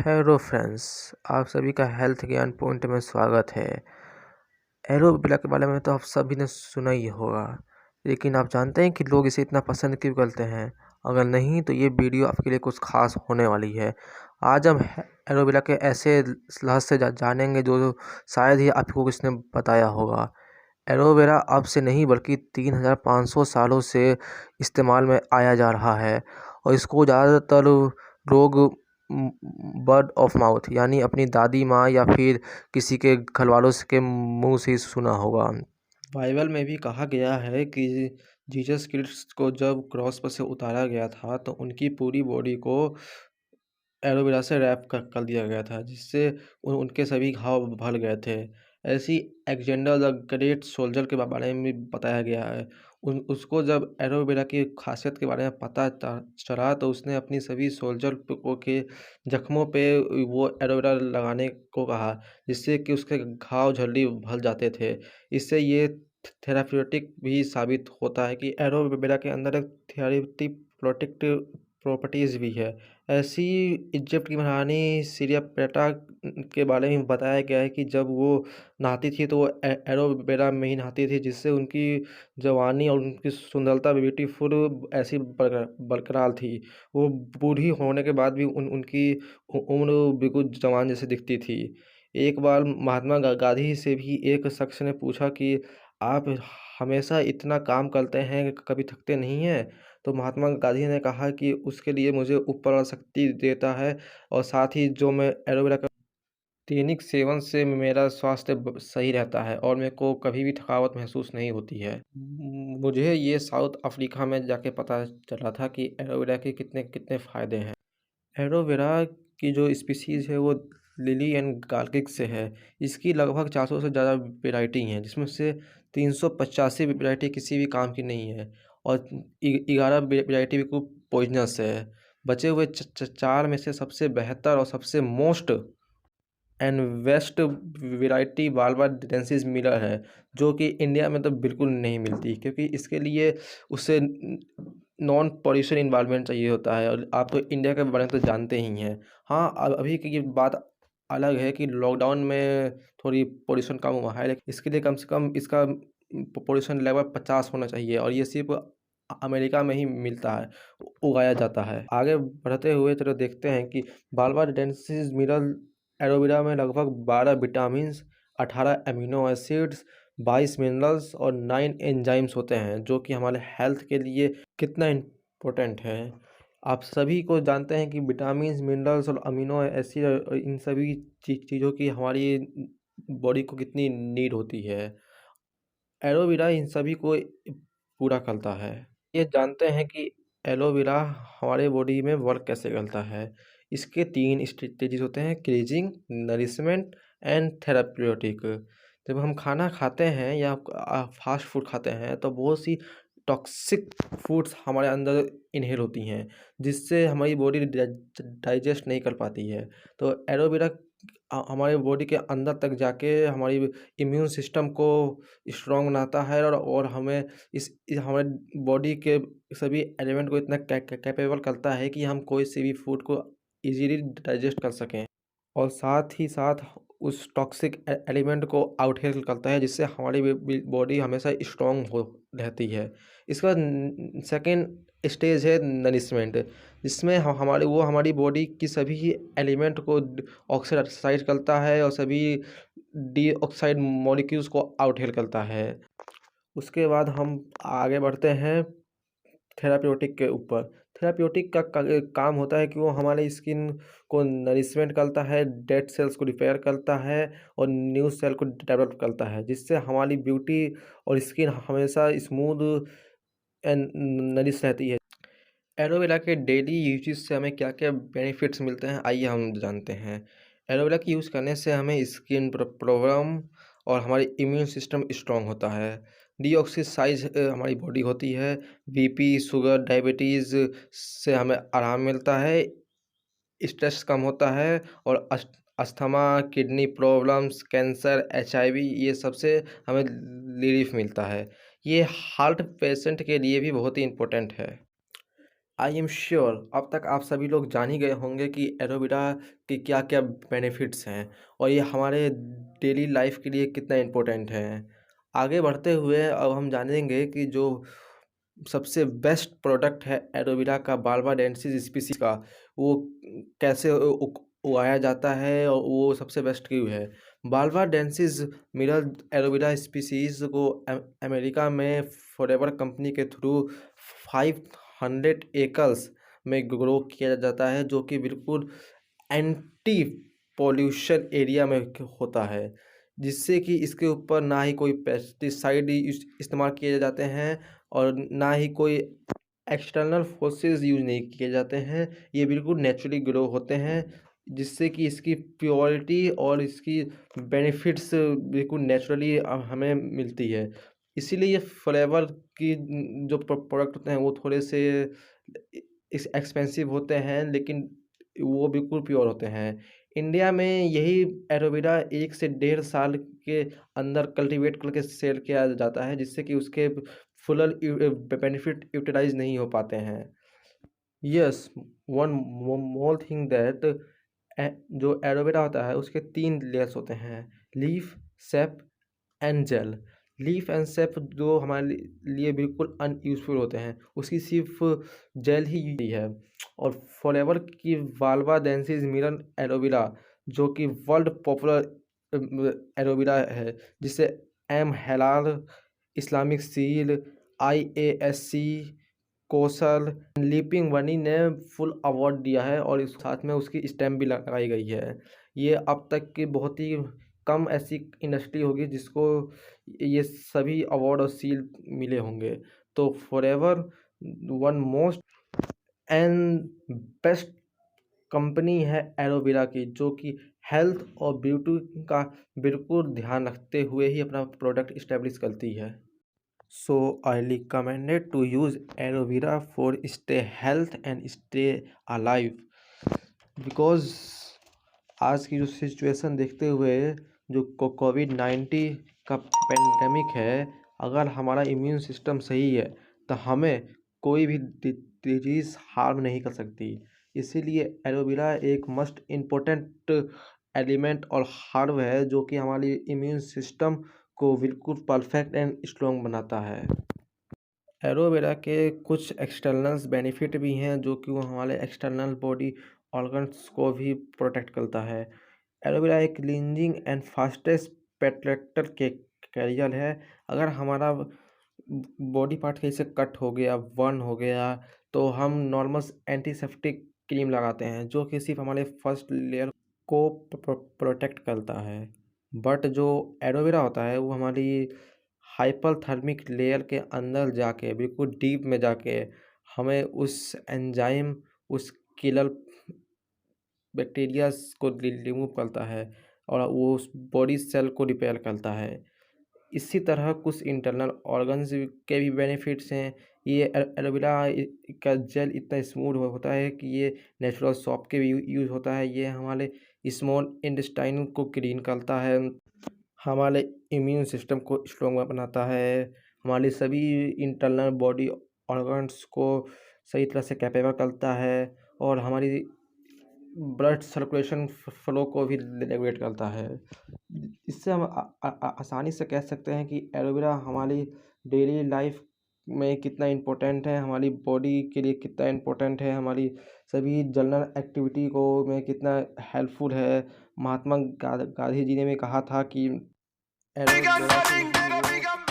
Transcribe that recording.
Hello friends, आप सभी का हेल्थ ज्ञान पॉइंट में स्वागत है। एलोवेरा के बारे में तो आप सभी ने सुना ही होगा, लेकिन आप जानते हैं कि लोग इसे इतना पसंद क्यों करते हैं? अगर नहीं तो ये वीडियो आपके लिए कुछ खास होने वाली है। आज हम एलोवेरा के ऐसे रहस्य जानेंगे जो शायद ही आपको किसने बताया होगा। एलोवेरा अब से नहीं बल्कि 3500 सालों से इस्तेमाल में आया जा रहा है और इसको ज़्यादातर लोग वर्ड ऑफ माउथ यानी अपनी दादी माँ या फिर किसी के घर वालों के मुंह से ही सुना होगा। बाइबल में भी कहा गया है कि जीसस क्राइस्ट को जब क्रॉस पर से उतारा गया था तो उनकी पूरी बॉडी को एलोवेरा से रैप कर दिया गया था, जिससे उनके सभी घाव भर गए थे। ऐसी अलेक्जेंडर द ग्रेट सोल्जर के बारे में भी बताया गया है। उसको जब एलोवेरा की खासियत के बारे में पता चला तो उसने अपनी सभी सोल्जर को के जख्मों पे वो एलोवेरा लगाने को कहा, जिससे कि उसके घाव जल्दी भर जाते थे। इससे ये थेराप्यूटिक भी साबित होता है कि एलोवेरा के अंदर एक थेराप्यूटिक प्रॉपर्टीज़ भी है। ऐसी इजिप्ट की महारानी क्लियोपेट्रा के बारे में बताया गया है कि जब वो नहाती थी तो वो एलोवेरा में ही नहाती थी, जिससे उनकी जवानी और उनकी सुंदरता ब्यूटीफुल ऐसी बरकरार थी। वो बूढ़ी होने के बाद भी उनकी उम्र बिल्कुल जवान जैसी दिखती थी। एक बार महात्मा गांधी से भी एक शख्स ने पूछा कि आप हमेशा इतना काम करते हैं, कभी थकते नहीं हैं? तो महात्मा गांधी ने कहा कि उसके लिए मुझे ऊपर वाला शक्ति देता है और साथ ही जो मैं एलोवेरा का दैनिक सेवन से मेरा स्वास्थ्य सही रहता है और मेरे को कभी भी थकावट महसूस नहीं होती है। मुझे ये साउथ अफ्रीका में जाके पता चला था कि एलोवेरा के कितने कितने फ़ायदे हैं। एलोवेरा की जो स्पीशीज़ है वो लिली एंड गार्लिक से है। इसकी लगभग 400 से ज़्यादा वैरायटी हैं, जिसमें से 385 वैरायटी किसी भी काम की नहीं है और 11 वैरायटी बिल्कुल पॉइजनस है। बचे हुए 4 में से सबसे बेहतर और सबसे most and best variety barbadensis miller है, जो कि इंडिया में तो बिल्कुल नहीं मिलती, क्योंकि इसके लिए उसे नॉन पॉल्यूशन इन्वायरमेंट चाहिए होता है और आप तो इंडिया के बारे में तो जानते ही हैं। हाँ, अभी की ये बात अलग है कि लॉकडाउन में थोड़ी पॉल्यूशन कम हुआ है, लेकिन इसके लिए कम से कम इसका पॉल्यूशन लेवल 50 होना चाहिए और ये सिर्फ अमेरिका में ही मिलता है, उगाया जाता है। आगे बढ़ते हुए चलो देखते हैं कि बारबाडेंसिस मिलर एलोवेरा में लगभग 12 विटामिन्स, 18 अमीनो एसिड्स, 22 मिनरल्स और 9 एंजाइम्स होते हैं, जो कि हमारे हेल्थ के लिए कितना इम्पोर्टेंट है। आप सभी को जानते हैं कि विटामिन्स, मिनरल्स और अमीनो एसिड इन सभी चीज़ों की हमारी बॉडी को कितनी नीड होती है। एलोवेरा इन सभी को पूरा करता है। ये जानते हैं कि एलोवेरा हमारे बॉडी में वर्क कैसे करता है। इसके 3 स्टेजेस होते हैं: क्लींजिंग, नरिशमेंट एंड थेराप्यूटिक। जब हम खाना खाते हैं या फास्ट फूड खाते हैं तो बहुत सी टॉक्सिक फूड्स हमारे अंदर इनहेल होती हैं, जिससे हमारी बॉडी डाइजेस्ट नहीं कर पाती है। तो एलोवेरा हमारे बॉडी के अंदर तक जाके हमारी इम्यून सिस्टम को स्ट्रॉन्ग बनाता है और हमें हमारे बॉडी के सभी एलिमेंट को इतना कैपेबल करता है कि हम कोई से भी फूड को इजीली डाइजेस्ट कर सकें और साथ ही साथ उस टॉक्सिक एलिमेंट को आउटहेल करता है, जिससे हमारी बॉडी हमेशा स्ट्रॉन्ग हो रहती है। इसका सेकेंड स्टेज है नरिशमेंट, जिसमें हमारी बॉडी की सभी एलिमेंट को ऑक्सीडाइज करता है और सभी डीऑक्साइड मॉलिक्यूल्स को आउटहेल करता है। उसके बाद हम आगे बढ़ते हैं थेराप्यूटिक के ऊपर। थेराप्यूटिक का काम होता है कि वो हमारे स्किन को नरिशमेंट करता है, डेड सेल्स को रिपेयर करता है और न्यू सेल को डेवलप करता है, जिससे हमारी ब्यूटी और स्किन हमेशा स्मूथ एंड नरिश रहती है। एलोवेरा के डेली यूजेस से हमें क्या-क्या बेनिफिट्स मिलते हैं, आइए हम जानते हैं। एलोवेरा की यूज़ करने से हमें स्किन प्रॉब्लम और हमारी इम्यून सिस्टम स्ट्रॉन्ग होता है। डीऑक्सिसाइज हमारी बॉडी होती है। बीपी, शुगर, डायबिटीज़ से हमें आराम मिलता है, स्ट्रेस कम होता है और asthma, kidney problems, cancer, HIV ये सब से हमें रिलीफ मिलता है। ये हार्ट पेशेंट के लिए भी बहुत ही इम्पोर्टेंट है। आई एम श्योर अब तक आप सभी लोग जान ही गए होंगे कि एलोवेरा के क्या-क्या बेनिफिट्स हैं और ये हमारे डेली लाइफ के लिए कितना इम्पोर्टेंट है। आगे बढ़ते हुए अब हम जानेंगे कि जो सबसे बेस्ट प्रोडक्ट है एलोवेरा का बारबाडेंसिस स्पीशीज़ का, वो कैसे उगाया जाता है और वो सबसे बेस्ट क्यों है। बारबाडेंसिस मिरर एलोवेरा स्पीशीज़ को अमेरिका में फॉरएवर कंपनी के थ्रू 500 एकर्स में ग्रो किया जाता है, जो कि बिल्कुल एंटी पॉल्यूशन एरिया में होता है, जिससे कि इसके ऊपर ना ही कोई पेस्टिसाइड इस्तेमाल किए जाते हैं और ना ही कोई एक्सटर्नल फोर्सेस यूज़ नहीं किए जाते हैं। ये बिल्कुल नेचुरली ग्रो होते हैं, जिससे कि इसकी प्योरिटी और इसकी बेनिफिट्स बिल्कुल नेचुरली हमें मिलती है। इसीलिए ये फ्लेवर की जो प्रोडक्ट होते हैं वो थोड़े से एक्सपेंसिव होते हैं, लेकिन वो बिल्कुल प्योर होते हैं। इंडिया में यही एलोवेरा 1 से 1.5 साल के अंदर कल्टीवेट करके सेल किया जाता है, जिससे कि उसके फुल बेनिफिट यूटिलाइज नहीं हो पाते हैं। Yes, one more thing that जो एलोवेरा होता है उसके 3 लेयर्स होते हैं, leaf, sap and gel. Leaf and sap जो हमारे लिए बिल्कुल अनयूज़फुल होते हैं, उसकी सिर्फ जेल ही है। और फॉरएवर की बारबाडेंसिस मिरर एलोवेरा जो कि वर्ल्ड पॉपुलर एलोवेरा है, जिसे एम हलाल, इस्लामिक सील, IASC, कौशल, लीपिंग वनी ने फुल अवार्ड दिया है और इस साथ में उसकी स्टैम्प भी लगाई गई है। ये अब तक की बहुत ही कम ऐसी इंडस्ट्री होगी जिसको ये सभी अवार्ड और सील मिले होंगे। तो forever one most and best company है एलोवेरा की, जो कि हेल्थ और ब्यूटी का बिल्कुल ध्यान रखते हुए ही अपना प्रोडक्ट इस्टेब्लिश करती है। So I recommended to use aloe vera for stay health and stay alive because आज की जो सिचुएशन देखते हुए जो कोविड-19 का पेंडेमिक है, अगर हमारा इम्यून सिस्टम सही है तो हमें कोई भी डिजीज़ हार्म नहीं कर सकती। इसीलिए एलोवेरा एक मस्ट इम्पोर्टेंट एलिमेंट और हर्ब है, जो कि हमारी इम्यून सिस्टम को बिल्कुल परफेक्ट एंड स्ट्रॉन्ग बनाता है। एलोवेरा के कुछ एक्सटर्नल्स बेनिफिट भी हैं, जो कि वो हमारे एक्सटर्नल बॉडी ऑर्गन्स को भी प्रोटेक्ट करता है। एलोवेरा एक क्लींजिंग एंड फास्टेस्ट पेटलेटर के कैरियर है। अगर हमारा बॉडी पार्ट कहीं से कट हो गया, बर्न हो गया, तो हम नॉर्मल एंटीसेप्टिक क्रीम लगाते हैं, जो कि सिर्फ हमारे फर्स्ट लेयर को प्रोटेक्ट करता है। बट जो एलोवेरा होता है वो हमारी हाइपरथर्मिक लेयर के अंदर जाके बिल्कुल डीप में जाके हमें उस एंजाइम, उस किलर बैक्टीरियाज को रिमूव करता है और वो उस बॉडी सेल को रिपेयर करता है। इसी तरह कुछ इंटरनल ऑर्गन्स के भी बेनिफिट्स हैं। ये एलोवेरा का जेल इतना स्मूथ होता है कि ये नेचुरल सोप के भी यूज़ होता है। ये हमारे स्मॉल इंटेस्टाइन को क्लीन करता है, हमारे इम्यून सिस्टम को स्ट्रॉन्ग बनाता है, हमारी सभी इंटरनल बॉडी ऑर्गन्स को सही तरह से कैपेबल करता है और हमारी ब्लड सर्कुलेशन फ्लो को भी रेगुलेट करता है। इससे हम आसानी से कह सकते हैं कि एलोवेरा हमारी डेली लाइफ में कितना इम्पोर्टेंट है, हमारी बॉडी के लिए कितना इम्पोर्टेंट है, हमारी सभी जनरल एक्टिविटी को में कितना हेल्पफुल है। महात्मा गांधी जी ने भी कहा था कि एलोवेरा से ही वो